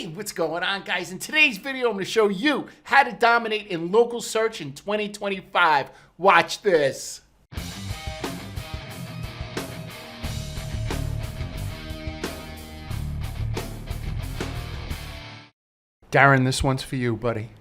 Hey, what's going on, guys? In today's video, I'm going to show you how to dominate in local search in 2025. Watch this. Darren, this one's for you, buddy.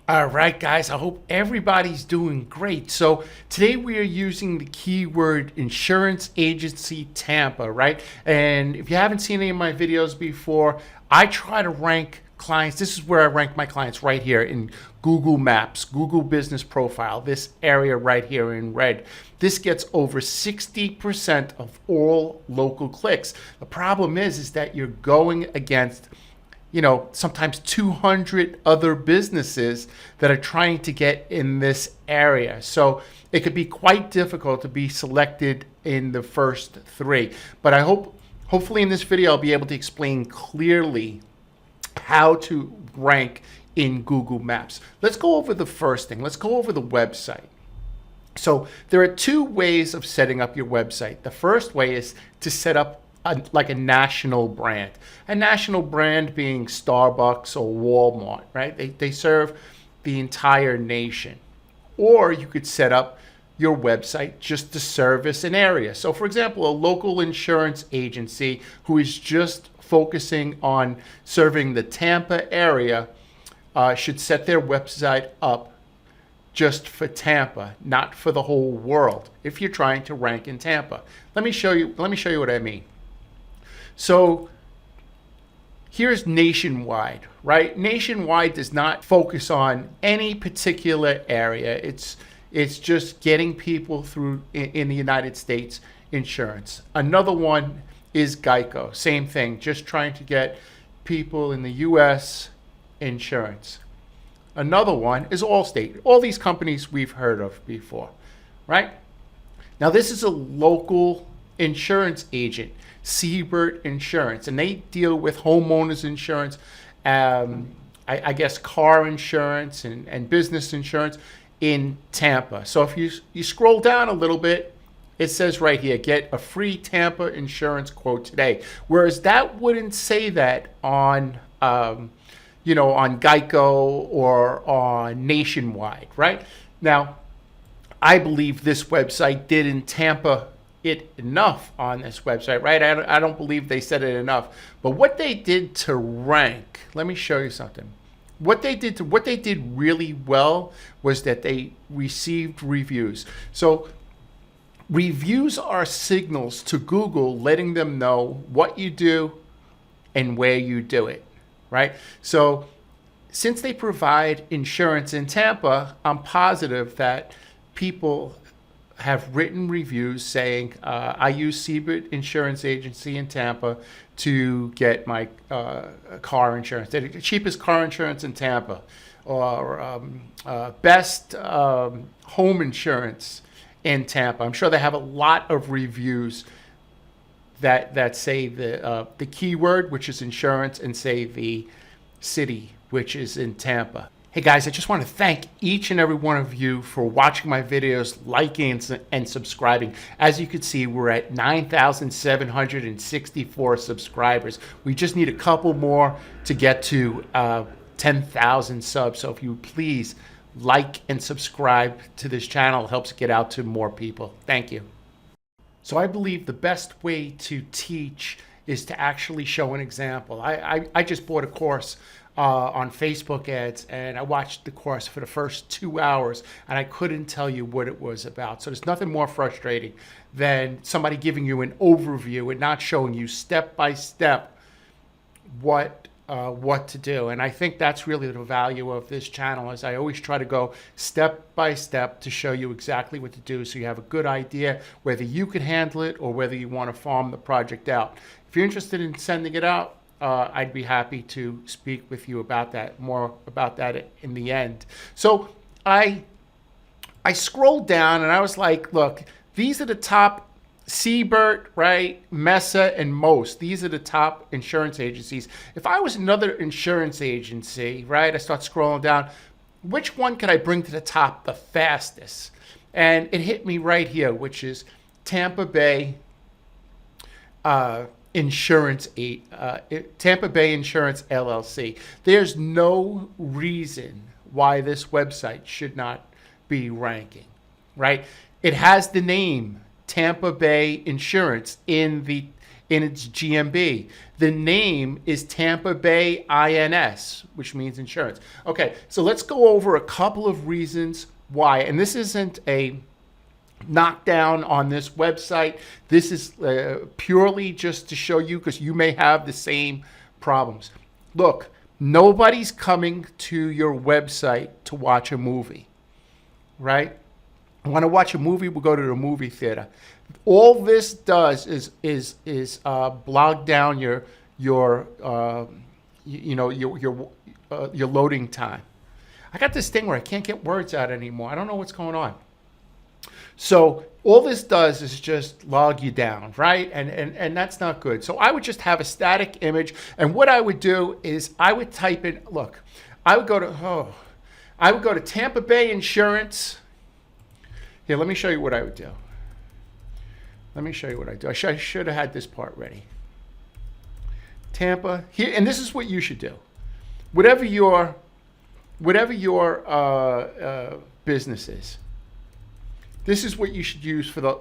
All right, guys, I hope everybody's doing great. So today we are using the keyword insurance agency Tampa, right? And if you haven't seen any of my videos before, I try to rank clients. This is where I rank my clients right here in Google Maps, Google Business Profile, this area right here in red. This gets over 60% of all local clicks. The problem is that you're going against sometimes 200 other businesses that are trying to get in this area. So it could be quite difficult to be selected in the first three. But hopefully in this video, I'll be able to explain clearly how to rank in Google Maps. Let's go over the first thing. Let's go over the website. So there are two ways of setting up your website. The first way is to set up like a national brand. A national brand being Starbucks or Walmart, right? They serve the entire nation. Or you could set up your website just to service an area. So for example, a local insurance agency who is just focusing on serving the Tampa area should set their website up just for Tampa, not for the whole world, if you're trying to rank in Tampa. Let me show you what I mean. So here's nationwide, right? Nationwide does not focus on any particular area. It's just getting people through in the United States insurance. Another one is Geico. Same thing, just trying to get people in the US insurance. Another one is Allstate. All these companies we've heard of before, right? Now this is a local insurance agent, Siebert Insurance, and they deal with homeowners insurance, I guess car insurance and business insurance in Tampa. So if you scroll down a little bit, it says right here, get a free Tampa insurance quote today. Whereas that wouldn't say that on on Geico or on Nationwide, right? Now, I believe this website did in Tampa it enough on this website, right? I don't believe they said it enough. But what they did to rank, let me show you something. What they did really well was that they received reviews. So reviews are signals to Google letting them know what you do and where you do it, right? So since they provide insurance in Tampa, I'm positive that people have written reviews saying, I use Siebert Insurance Agency in Tampa to get my car insurance. They're the cheapest car insurance in Tampa, or best home insurance in Tampa. I'm sure they have a lot of reviews that say the keyword, which is insurance, and say the city, which is in Tampa. Hey guys, I just want to thank each and every one of you for watching my videos, liking and subscribing. As you can see, we're at 9,764 subscribers. We just need a couple more to get to 10,000 subs. So if you please like and subscribe to this channel, it helps get out to more people. Thank you. So I believe the best way to teach is to actually show an example. I just bought a course on Facebook ads, and I watched the course for the first 2 hours, and I couldn't tell you what it was about. So there's nothing more frustrating than somebody giving you an overview and not showing you step by step what to do. And I think that's really the value of this channel, is I always try to go step by step to show you exactly what to do, so you have a good idea whether you can handle it or whether you want to farm the project out. If you're interested in sending it out, I'd be happy to speak with you about that, more about that in the end. So I scrolled down and I was like, look, these are the top Siebert, right? Mesa and Most. These are the top insurance agencies. If I was another insurance agency, right, I start scrolling down, which one could I bring to the top the fastest? And it hit me right here, which is Tampa Bay Insurance, Tampa Bay Insurance LLC. There's no reason why this website should not be ranking, right? It has the name Tampa Bay Insurance in its GMB. The name is Tampa Bay INS, which means insurance. Okay, so let's go over a couple of reasons why, and this isn't a knockdown on this website. This is purely just to show you, because you may have the same problems. Look, nobody's coming to your website to watch a movie, right? Want to watch a movie? We'll go to the movie theater. All this does is bog down your loading time. I got this thing where I can't get words out anymore. I don't know what's going on. So all this does is just log you down, right? And that's not good. So I would just have a static image. And what I would do is I would type in, look, I would go to Tampa Bay Insurance. Here, let me show you what I would do. Let me show you what I do. I should have had this part ready. Tampa, here, and this is what you should do. Whatever your business is, this is what you should use for the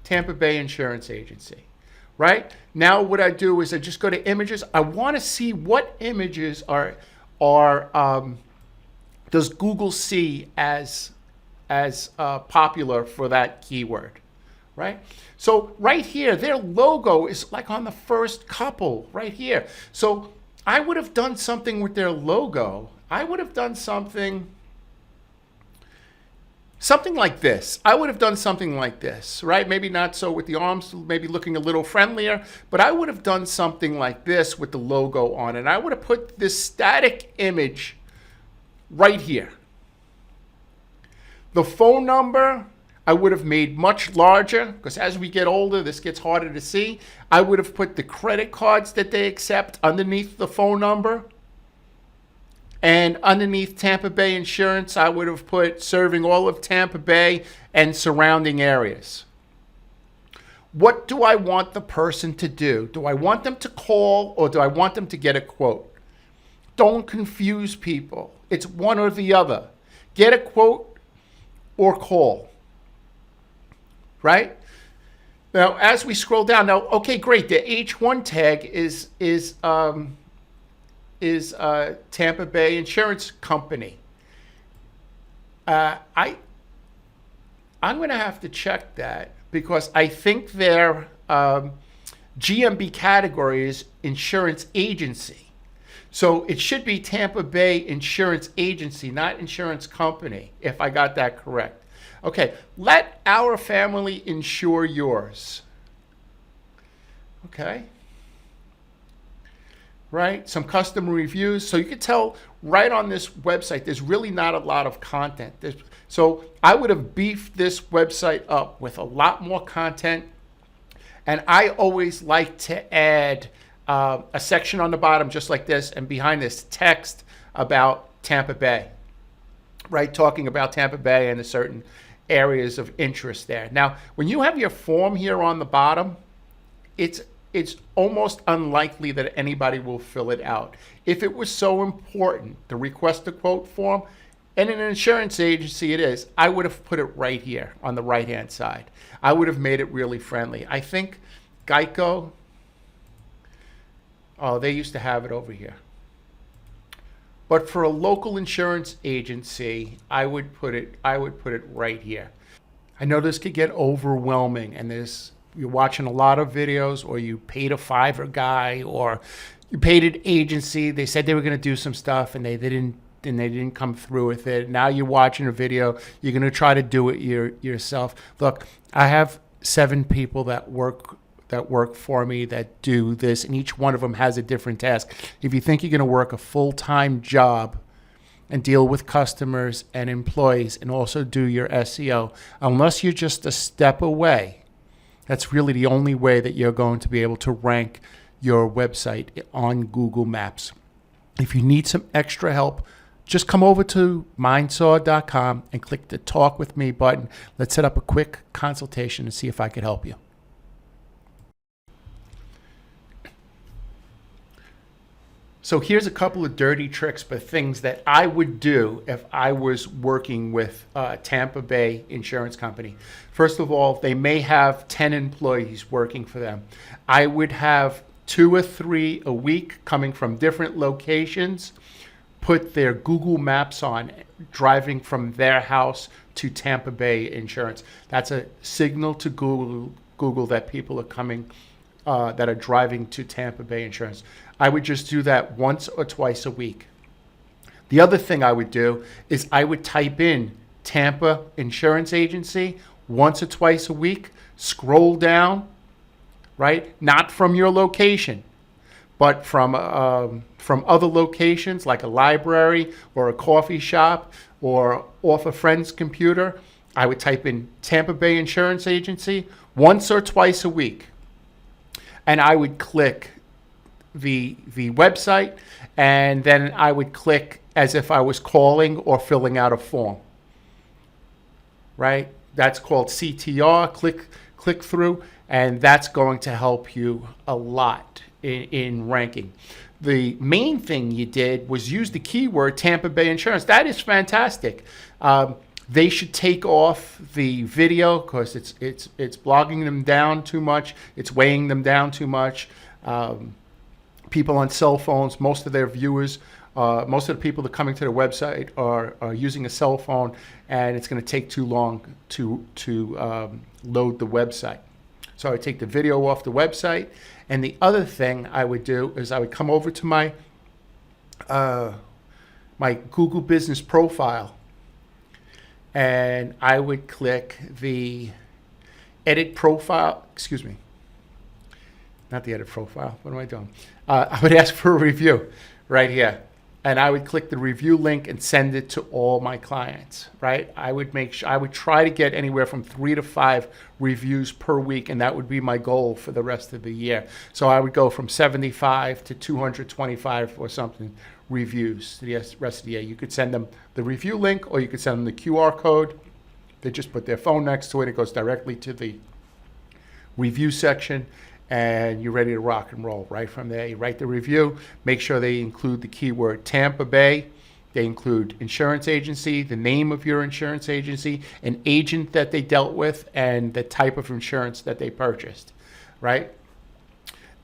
Tampa Bay Insurance Agency, right? Now what I do is I just go to images. I want to see what images does Google see as popular for that keyword, right? So right here, their logo is like on the first couple right here. So I would have done something with their logo. I would have done something like this. I would have done something like this, right? Maybe not so with the arms, maybe looking a little friendlier, but I would have done something like this with the logo on it. I would have put this static image right here. The phone number, I would have made much larger, because as we get older, this gets harder to see. I would have put the credit cards that they accept underneath the phone number. And underneath Tampa Bay Insurance, I would have put serving all of Tampa Bay and surrounding areas. What do I want the person to do? Do I want them to call, or do I want them to get a quote? Don't confuse people. It's one or the other. Get a quote or call, right? Now, as we scroll down, now, okay, great. The H1 tag is Tampa Bay Insurance Company. I'm going to have to check that, because I think their GMB category is insurance agency. So it should be Tampa Bay Insurance Agency, not insurance company, if I got that correct. Okay, let our family insure yours. Okay. Right? Some customer reviews. So you can tell right on this website, there's really not a lot of content. So I would have beefed this website up with a lot more content. And I always like to add a section on the bottom just like this, and behind this text about Tampa Bay, right? Talking about Tampa Bay and the certain areas of interest there. Now, when you have your form here on the bottom, it's almost unlikely that anybody will fill it out. If it was so important, the request a quote form, and in an insurance agency it is, I would have put it right here on the right-hand side. I would have made it really friendly. I think Geico, oh, they used to have it over here. But for a local insurance agency, I would put it right here. I know this could get overwhelming, and you're watching a lot of videos, or you paid a Fiverr guy, or you paid an agency. They said they were going to do some stuff, and they didn't come through with it. Now you're watching a video. You're going to try to do it yourself. Look, I have 7 people that work for me that do this, and each one of them has a different task. If you think you're going to work a full-time job and deal with customers and employees and also do your SEO, unless you're just a step away, that's really the only way that you're going to be able to rank your website on Google Maps. If you need some extra help, just come over to mindsaw.com and click the Talk with Me button. Let's set up a quick consultation and see if I could help you. So here's a couple of dirty tricks, but things that I would do if I was working with Tampa Bay Insurance Company. First of all, they may have 10 employees working for them. I would have 2 or 3 a week coming from different locations, put their Google Maps on, driving from their house to Tampa Bay Insurance. That's a signal to Google that people are coming, that are driving to Tampa Bay Insurance. I would just do that once or twice a week. The other thing I would do is I would type in Tampa Insurance Agency once or twice a week, scroll down, right? Not from your location, but from other locations like a library or a coffee shop or off a friend's computer. I would type in Tampa Bay Insurance Agency once or twice a week. And I would click the website, and then I would click as if I was calling or filling out a form, right? That's called CTR, click through, and that's going to help you a lot in ranking. The main thing you did was use the keyword Tampa Bay Insurance. That is fantastic. They should take off the video because it's blogging them down too much. It's weighing them down too much. People on cell phones, most of their viewers, most of the people that are coming to the website are using a cell phone, and it's going to take too long to load the website. So I would take the video off the website. And the other thing I would do is I would come over to my my Google Business Profile, and I would click the edit profile, excuse me, not the edit profile, what am I doing? I would ask for a review right here. And I would click the review link and send it to all my clients, right? I would make sure, I would try to get anywhere from 3 to 5 reviews per week, and that would be my goal for the rest of the year. So I would go from 75 to 225 or something reviews the rest of the year. You could send them the review link, or you could send them the QR code. They just put their phone next to it. It goes directly to the review section, and you're ready to rock and roll right from there. You write the review, make sure they include the keyword Tampa Bay. They include insurance agency, the name of your insurance agency, an agent that they dealt with, and the type of insurance that they purchased, right?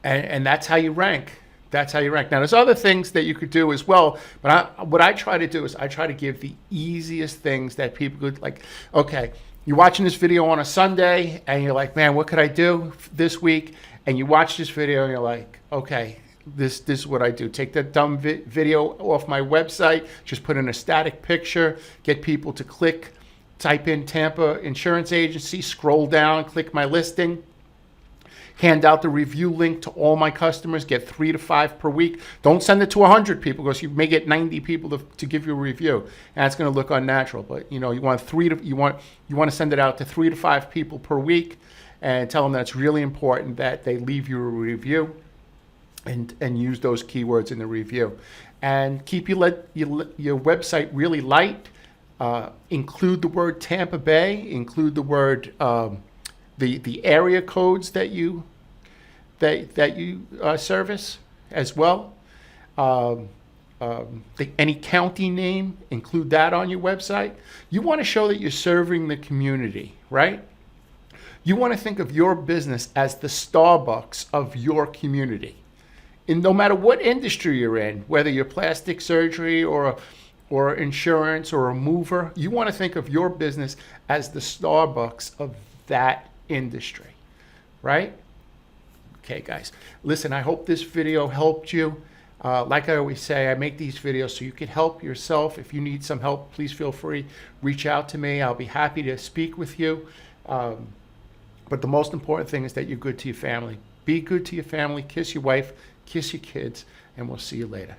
And that's how you rank. That's how you rank. Now, there's other things that you could do as well, but what I try to do is I try to give the easiest things that people could, like, okay, you're watching this video on a Sunday, and you're like, man, what could I do this week? And you watch this video, and you're like, okay, this is what I do. Take that dumb video off my website, just put in a static picture, get people to click, type in Tampa Insurance Agency, scroll down, click my listing, hand out the review link to all my customers, get 3 to 5 per week. Don't send it to 100 people because you may get 90 people to give you a review, and that's going to look unnatural. But you want you want to send it out to 3 to 5 people per week, and tell them that it's really important that they leave you a review, and use those keywords in the review, and keep your website really light. Include the word Tampa Bay. Include the word the area codes that you service as well. Any county name, include that on your website. You want to show that you're serving the community, right? You want to think of your business as the Starbucks of your community. And no matter what industry you're in, whether you're plastic surgery or insurance or a mover, you want to think of your business as the Starbucks of that industry, right? Okay, guys. Listen, I hope this video helped you. Like I always say, I make these videos so you can help yourself. If you need some help, please feel free. Reach out to me. I'll be happy to speak with you. But the most important thing is that you're good to your family. Be good to your family. Kiss your wife. Kiss your kids. And we'll see you later.